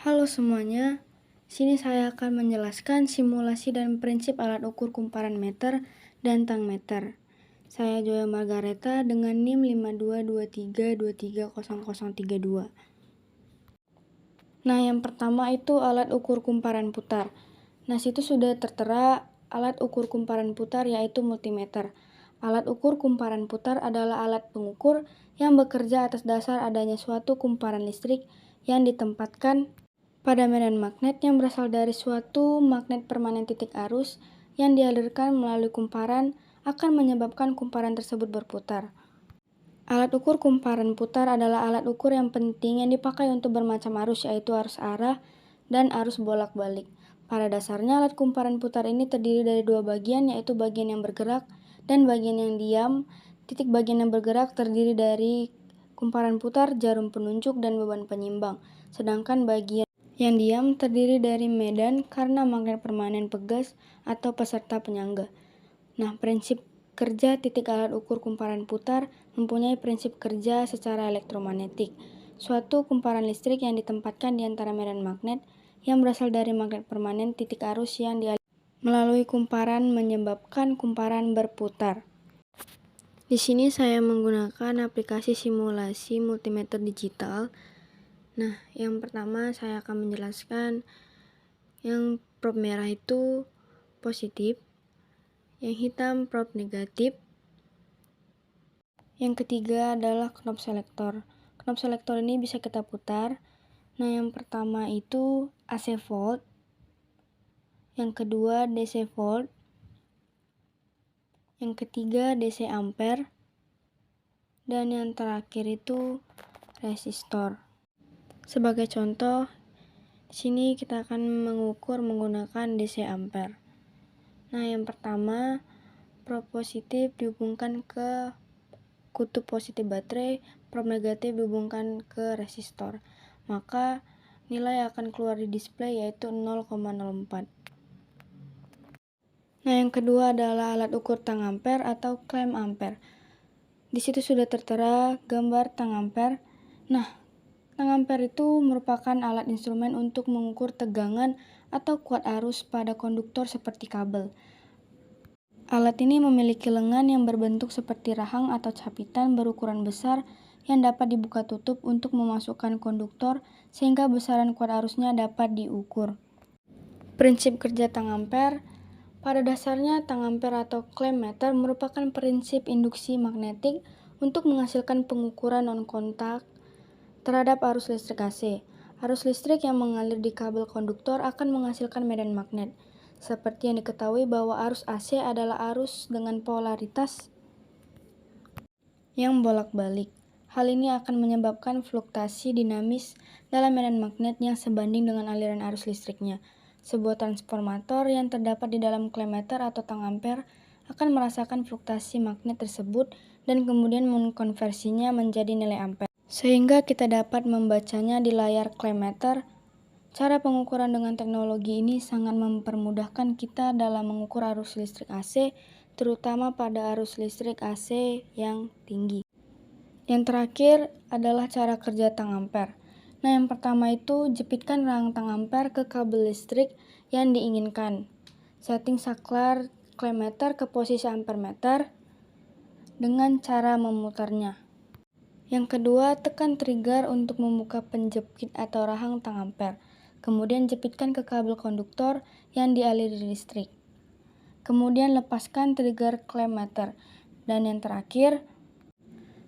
Halo semuanya, sini saya akan menjelaskan simulasi dan prinsip alat ukur kumparan meter dan tang meter. Saya Joya Margareta dengan NIM 5223230032. Nah, yang pertama itu alat ukur kumparan putar. Nah, situ sudah tertera alat ukur kumparan putar yaitu multimeter. Alat ukur kumparan putar adalah alat pengukur yang bekerja atas dasar adanya suatu kumparan listrik yang ditempatkan pada medan magnet yang berasal dari suatu magnet permanen titik arus yang dialirkan melalui kumparan akan menyebabkan kumparan tersebut berputar. Alat ukur kumparan putar adalah alat ukur yang penting yang dipakai untuk bermacam arus, yaitu arus arah dan arus bolak-balik. Pada dasarnya alat kumparan putar ini terdiri dari dua bagian, yaitu bagian yang bergerak dan bagian yang diam. Titik bagian yang bergerak terdiri dari kumparan putar, jarum penunjuk, dan beban penyimbang. Sedangkan bagian yang diam terdiri dari medan karena magnet permanen pegas atau peserta penyangga. Nah, prinsip kerja titik alat ukur kumparan putar mempunyai prinsip kerja secara elektromagnetik. Suatu kumparan listrik yang ditempatkan di antara medan magnet yang berasal dari magnet permanen titik arus yang dialirkan melalui kumparan menyebabkan kumparan berputar. Di sini saya menggunakan aplikasi simulasi multimeter digital. Nah, yang pertama saya akan menjelaskan yang probe merah itu positif, yang hitam probe negatif. Yang ketiga adalah knob selektor. Knob selektor ini bisa kita putar. Nah, yang pertama itu AC volt, yang kedua DC volt, yang ketiga DC ampere, dan yang terakhir itu resistor. Sebagai contoh, di sini kita akan mengukur menggunakan DC ampere. Nah, yang pertama, probe positif dihubungkan ke kutub positif baterai, probe negatif dihubungkan ke resistor. Maka nilai akan keluar di display yaitu 0,04. Nah, yang kedua adalah alat ukur tang ampere atau clamp ampere. Di situ sudah tertera gambar tang ampere. Nah, tang ampere itu merupakan alat instrumen untuk mengukur tegangan atau kuat arus pada konduktor seperti kabel. Alat ini memiliki lengan yang berbentuk seperti rahang atau capitan berukuran besar yang dapat dibuka tutup untuk memasukkan konduktor sehingga besaran kuat arusnya dapat diukur. Prinsip kerja tang ampere. Pada dasarnya tang ampere atau clamp meter merupakan prinsip induksi magnetik untuk menghasilkan pengukuran non-kontak terhadap arus listrik AC. Arus listrik yang mengalir di kabel konduktor akan menghasilkan medan magnet. Seperti yang diketahui bahwa arus AC adalah arus dengan polaritas yang bolak-balik. Hal ini akan menyebabkan fluktuasi dinamis dalam medan magnet yang sebanding dengan aliran arus listriknya. Sebuah transformator yang terdapat di dalam clamp meter atau tang ampere akan merasakan fluktuasi magnet tersebut dan kemudian mengkonversinya menjadi nilai ampere, sehingga kita dapat membacanya di layar clamp meter. Cara pengukuran dengan teknologi ini sangat mempermudahkan kita dalam mengukur arus listrik AC, terutama pada arus listrik AC yang tinggi. Yang terakhir adalah cara kerja tang ampere. Nah, yang pertama itu jepitkan rahang tang ampere ke kabel listrik yang diinginkan. Setting saklar clamp meter ke posisi ampere meter dengan cara memutarnya. Yang kedua, tekan trigger untuk membuka penjepit atau rahang tang ampere. Kemudian jepitkan ke kabel konduktor yang dialiri listrik. Kemudian lepaskan trigger clamp meter. Dan yang terakhir,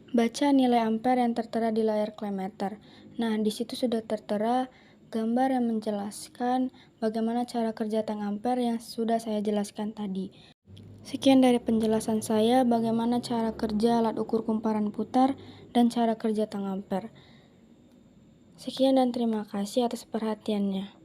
baca nilai ampere yang tertera di layar clamp meter. Nah, di situ sudah tertera gambar yang menjelaskan bagaimana cara kerja tang ampere yang sudah saya jelaskan tadi. Sekian dari penjelasan saya bagaimana cara kerja alat ukur kumparan putar dan cara kerja tang ampere. Sekian dan terima kasih atas perhatiannya.